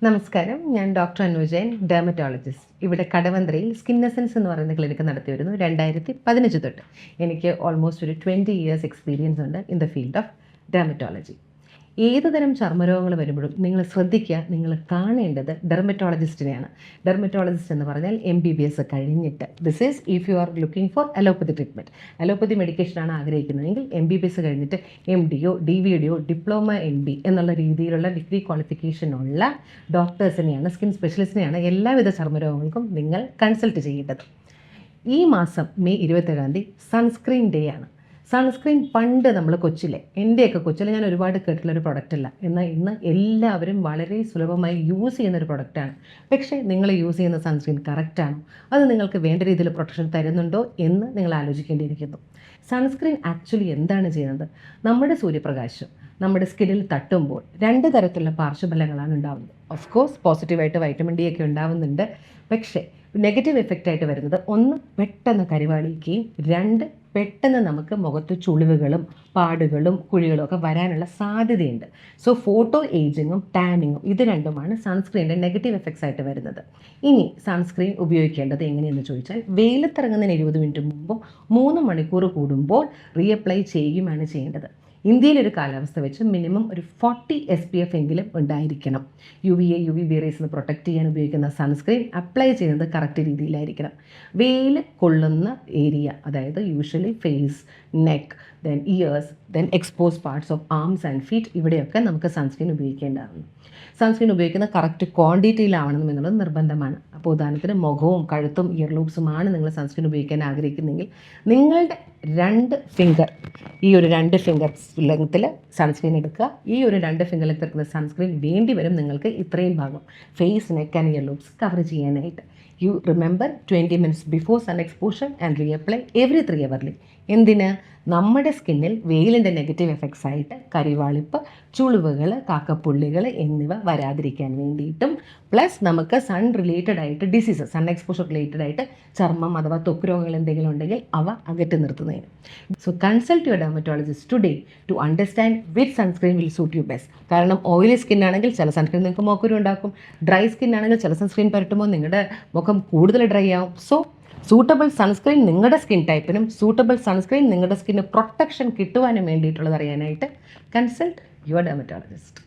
നമസ്കാരം, ഞാൻ doctor അനുജയൻ, dermatologist. ഇവിടെ കടവന്ത്രയിൽ സ്കിൻ എസൻസ് എന്ന് പറയുന്ന ക്ലിനിക്ക് നടത്തി വരുന്നു 2015 തൊട്ട്. എനിക്ക് ഓൾമോസ്റ്റ് ഒരു 20 ഇയേഴ്സ് എക്സ്പീരിയൻസ് ഉണ്ട് in the field of dermatology. ഏതുതരം ചർമ്മരോഗങ്ങൾ വരുമ്പോഴും നിങ്ങൾ ശ്രദ്ധിക്കുക, നിങ്ങൾ കാണേണ്ടത് ഡെർമറ്റോളജിസ്റ്റിനെയാണ്. ഡെർമറ്റോളജിസ്റ്റ് എന്ന് പറഞ്ഞാൽ MBBS കഴിഞ്ഞിട്ട്. This is if you are looking for allopathy treatment, allopathy മെഡിക്കേഷനാണ് ആഗ്രഹിക്കുന്നതെങ്കിൽ MBBS കഴിഞ്ഞിട്ട് MDയോ DVDയോ ഡിപ്ലോമ MD എന്നുള്ള രീതിയിലുള്ള ഡിഗ്രി ക്വാളിഫിക്കേഷനുള്ള ഡോക്ടേഴ്സിനെയാണ്, സ്കിൻ സ്പെഷ്യലിസ്റ്റിനെയാണ് എല്ലാവിധ ചർമ്മരോഗങ്ങൾക്കും നിങ്ങൾ കൺസൾട്ട് ചെയ്യേണ്ടത്. ഈ മാസം മെയ് 27 സൺസ്ക്രീൻ ഡേ ആണ്. സൺസ്ക്രീൻ പണ്ട് നമ്മൾ കൊച്ചിലെ, എൻ്റെയൊക്കെ കൊച്ചിലെ ഞാൻ ഒരുപാട് കേട്ടിട്ടുള്ളൊരു പ്രൊഡക്റ്റല്ല, എന്നാൽ ഇന്ന് എല്ലാവരും വളരെ സുലഭമായി യൂസ് ചെയ്യുന്നൊരു പ്രൊഡക്റ്റാണ്. പക്ഷേ നിങ്ങൾ യൂസ് ചെയ്യുന്ന സൺസ്ക്രീൻ കറക്റ്റാണോ, അത് നിങ്ങൾക്ക് വേണ്ട രീതിയിൽ പ്രൊട്ടക്ഷൻ തരുന്നുണ്ടോ എന്ന് നിങ്ങൾ ആലോചിക്കേണ്ടിയിരിക്കുന്നു. സൺസ്ക്രീൻ ആക്ച്വലി എന്താണ് ചെയ്യുന്നത്? നമ്മുടെ സൂര്യപ്രകാശം നമ്മുടെ സ്കിന്നിൽ തട്ടുമ്പോൾ 2 തരത്തിലുള്ള പാർശ്വഫലങ്ങളാണ് ഉണ്ടാകുന്നത്. ഓഫ് കോഴ്സ് പോസിറ്റീവായിട്ട് വൈറ്റമിൻ ഡി ഒക്കെ ഉണ്ടാവുന്നുണ്ട്. പക്ഷേ നെഗറ്റീവ് എഫക്റ്റായിട്ട് വരുന്നത് 1 പെട്ടെന്ന് കരിവാളിക്കുകയും 2 പെട്ടെന്ന് നമുക്ക് മുഖത്ത് ചുളിവുകളും പാടുകളും കുഴികളും ഒക്കെ വരാനുള്ള സാധ്യതയുണ്ട്. സോ ഫോട്ടോ ഏജിങ്ങും ടാനിങ്ങും ഇത് രണ്ടുമാണ് സൺസ്ക്രീനിൻ്റെ നെഗറ്റീവ് എഫക്ട്സ് ആയിട്ട് വരുന്നത്. ഇനി സൺസ്ക്രീൻ ഉപയോഗിക്കേണ്ടത് എങ്ങനെയെന്ന് ചോദിച്ചാൽ, വെയിലത്തിറങ്ങുന്നതിന് 20 മിനിറ്റ് മുമ്പും 3 മണിക്കൂർ കൂടുമ്പോൾ റീഅപ്ലൈ ചെയ്യുകയാണ് ചെയ്യേണ്ടത്. ഇന്ത്യയിലൊരു കാലാവസ്ഥ വെച്ച് മിനിമം ഒരു 40 SPF എങ്കിലും ഉണ്ടായിരിക്കണം. UVA UVB റേസിൽ നിന്ന് പ്രൊട്ടക്റ്റ് ചെയ്യാൻ ഉപയോഗിക്കുന്ന സൺസ്ക്രീൻ അപ്ലൈ ചെയ്യുന്നത് കറക്റ്റ് രീതിയിലായിരിക്കണം. വെയിൽ കൊള്ളുന്ന ഏരിയ, അതായത് usually face, neck, then ears, then expose parts of arms and feet, ഇവിടെയൊക്കെ നമുക്ക് സൺസ്ക്രീൻ ഉപയോഗിക്കേണ്ടതാണ്. സൺസ്ക്രീൻ ഉപയോഗിക്കുന്ന കറക്റ്റ് ക്വാണ്ടിറ്റിയിലാവണം എന്നുള്ളത് നിർബന്ധമാണ്. അപ്പോൾ ഉദാഹരണത്തിന് മുഖവും കഴുത്തും ഇയർ ലൂബ്സുമാണ് നിങ്ങൾ സൺസ്ക്രീൻ ഉപയോഗിക്കാൻ ആഗ്രഹിക്കുന്നെങ്കിൽ നിങ്ങളുടെ 2 ഫിംഗർ, ഈ ഒരു 2 ഫിംഗർ ലെങ്ത്തിൽ സൺസ്ക്രീൻ എടുക്കുക. ഈ ഒരു 2 ഫിംഗർ ലെങ്ത്തിൽ എടുക്കുന്ന സൺസ്ക്രീൻ വേണ്ടി വരും നിങ്ങൾക്ക് ഇത്രയും ഭാഗം face, neck and ear lobes cover ചെയ്യാനായിട്ട്. You remember 20 minutes before sun exposure and reapply every 3 hourly. എന്തിന്? നമ്മുടെ സ്കിന്നിൽ വെയിലിൻ്റെ നെഗറ്റീവ് എഫക്ട്സ് ആയിട്ട് കരിവാളിപ്പ്, ചുളിവുകൾ, കാക്കപ്പുള്ളികൾ എന്നിവ വരാതിരിക്കാൻ വേണ്ടിയിട്ടും, പ്ലസ് നമുക്ക് സൺ റിലേറ്റഡ് ആയിട്ട് ഡിസീസസ്, സൺ എക്സ്പോഷർ റിലേറ്റഡ് ആയിട്ട് ചർമ്മം അഥവാ ത്വക്ക് രോഗങ്ങൾ എന്തെങ്കിലും ഉണ്ടെങ്കിൽ അവ അകറ്റി നിർത്തുന്നതിന്. So consult your dermatologist today to understand which sunscreen will suit you best. കാരണം ഓയിലി സ്കിൻ ആണെങ്കിൽ ചില സൺസ്ക്രീൻ നിങ്ങൾക്ക് മുഖക്കുരു ഉണ്ടാക്കും, ഡ്രൈ സ്കിൻ ആണെങ്കിൽ ചില സൺസ്ക്രീൻ പരട്ടുമ്പോൾ നിങ്ങളുടെ മുഖം കൂടുതൽ ഡ്രൈ ആവും. സോ സൂട്ടബിൾ സൺസ്ക്രീൻ നിങ്ങളുടെ സ്കിൻ ടൈപ്പിനും സൂട്ടബിൾ സൺസ്ക്രീൻ നിങ്ങളുടെ സ്കിന്നിന് പ്രൊട്ടക്ഷൻ കിട്ടുവാനും വേണ്ടിയിട്ടുള്ളത് അറിയാനായിട്ട് കൺസൾട്ട് യുവർ ഡെർമറ്റോളജിസ്റ്റ്.